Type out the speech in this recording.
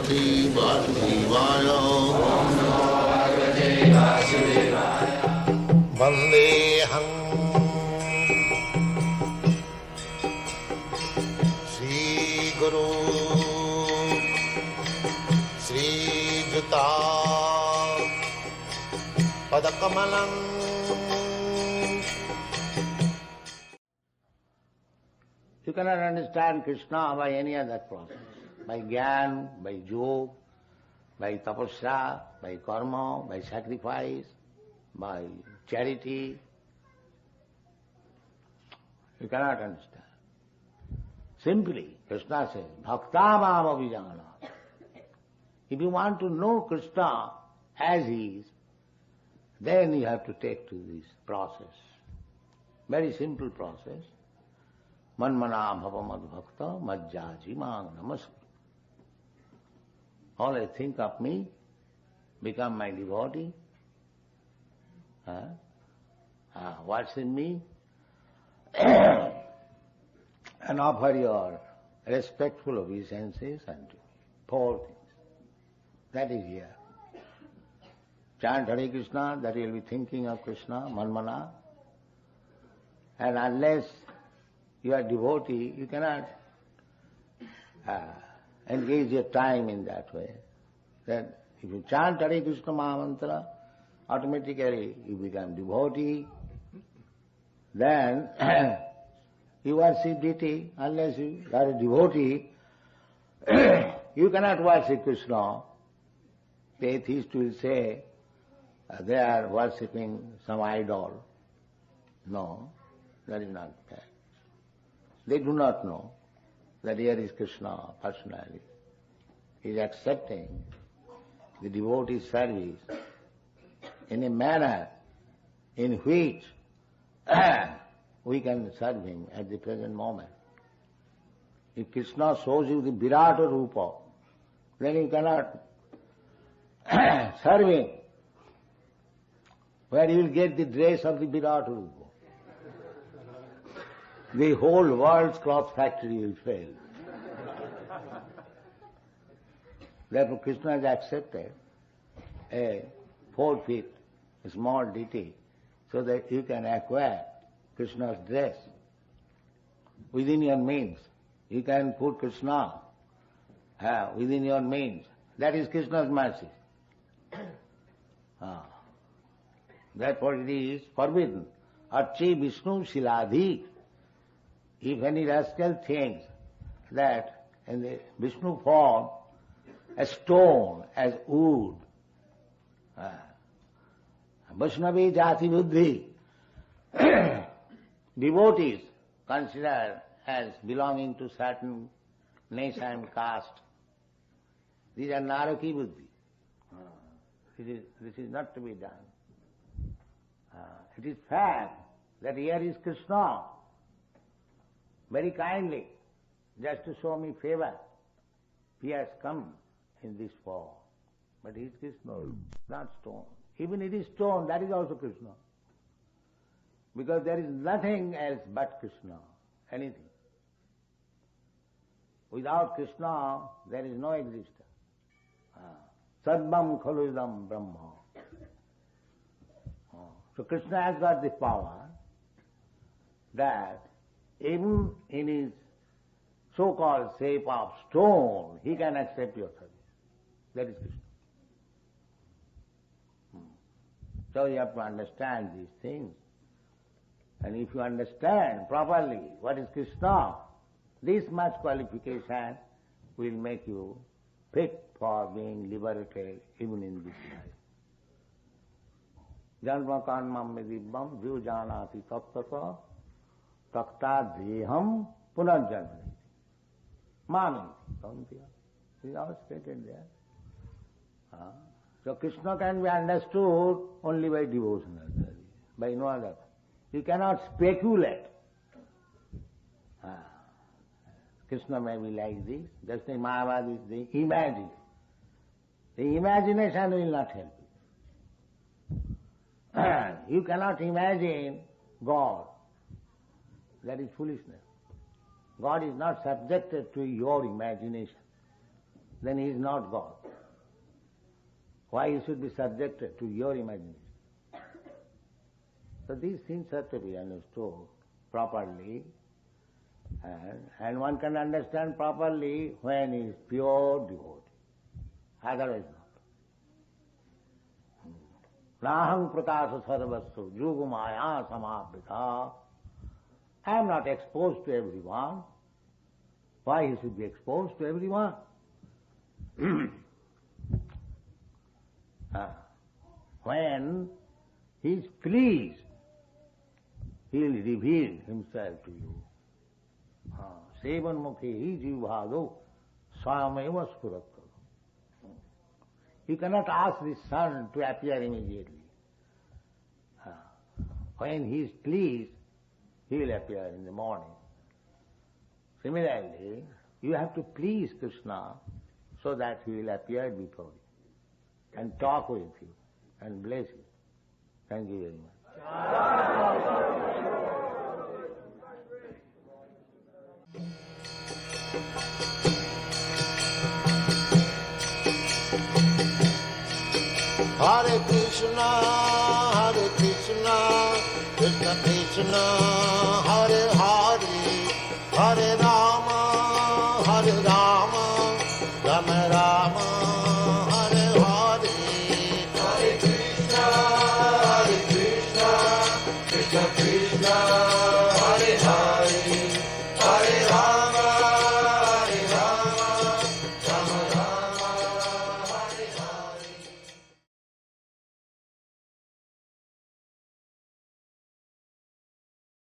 भगवते वासुदेवाय वन्देऽहं श्रीगुरु श्रीयुता पदकमलं You cannot understand Krishna by any other process. By Gyan, by Yog, by Tapasya, by Karma, by sacrifice, by charity. You cannot understand. Simply, Krishna says, Bhakta mam abhijana. If you want to know Krishna as he is, then you have to take to this process. Very simple process. Manmana bhava madbhakta majjaji mang namaskar. Always think of me, become my devotee, worship me, and offer your respectful obeisances unto me. 4 things. That is here. Chant Hare Krishna, that you will be thinking of Krishna, manmana, and unless you are devotee, you cannot engage your time in that way. That if you chant Hare Krishna Mahamantra, automatically you become devotee. Then you worship deity. Unless you are a devotee, you cannot worship Krishna. The atheist will say they are worshipping some idol. No, that is not that. They do not know that here is Krishna personally. He is accepting the devotee's service in a manner in which we can serve him at the present moment. If Krishna shows you the Virata Rupa, then you cannot serve him. Where you will get the dress of the Virata Rupa? The whole world's cloth factory will fail. Therefore Krishna has accepted a 4 feet small deity so that you can acquire Krishna's dress within your means. You can put Krishna within your means. That is Krishna's mercy. Therefore it is forbidden. Archi Vishnu Shiladhi. If any rascal thinks that in the Vishnu form, a stone as wood, Vaishnavi Jati Buddhi, devotees considered as belonging to certain nation and caste, these are Naraki Buddhi. This is not to be done. It is fact that here is Krishna, very kindly, just to show me favor. He has come in this form. But he is Krishna, not stone. Even it is stone, that is also Krishna. Because there is nothing else but Krishna, anything. Without Krishna, there is no existence. Sarvam khalu idam brahma. So Krishna has got this power that even in his so-called shape of stone, he can accept your service. That is Krishna. So you have to understand these things. And if you understand properly what is Krishna, this much qualification will make you fit for being liberated even in this life. Janma karmam medibbam vyujanati tattata takta dheham punarjanmani. Mami. It is all stated there. So Krishna can be understood only by devotional service, by no other. You cannot speculate. Krishna may be like this, just like Mahabharata, they imagine. The imagination will not help you. You cannot imagine God. That is foolishness. God is not subjected to your imagination. then he is not God. Why he should be subjected to your imagination? So these things have to be understood properly, and one can understand properly when he is pure devotee. Otherwise not. Nahang prakasa sarvastu yugumaya samabhita. I am not exposed to everyone. Why he should be exposed to everyone? When he is pleased, he will reveal himself to you. Sevan mukhi jivhado swayameva spurattva. You cannot ask the sun to appear immediately. When he is pleased, he will appear in the morning. Similarly, you have to please Krishna so that he will appear before you and talk with you and bless you. Thank you very much. Hare Krishna, Krishna Krishna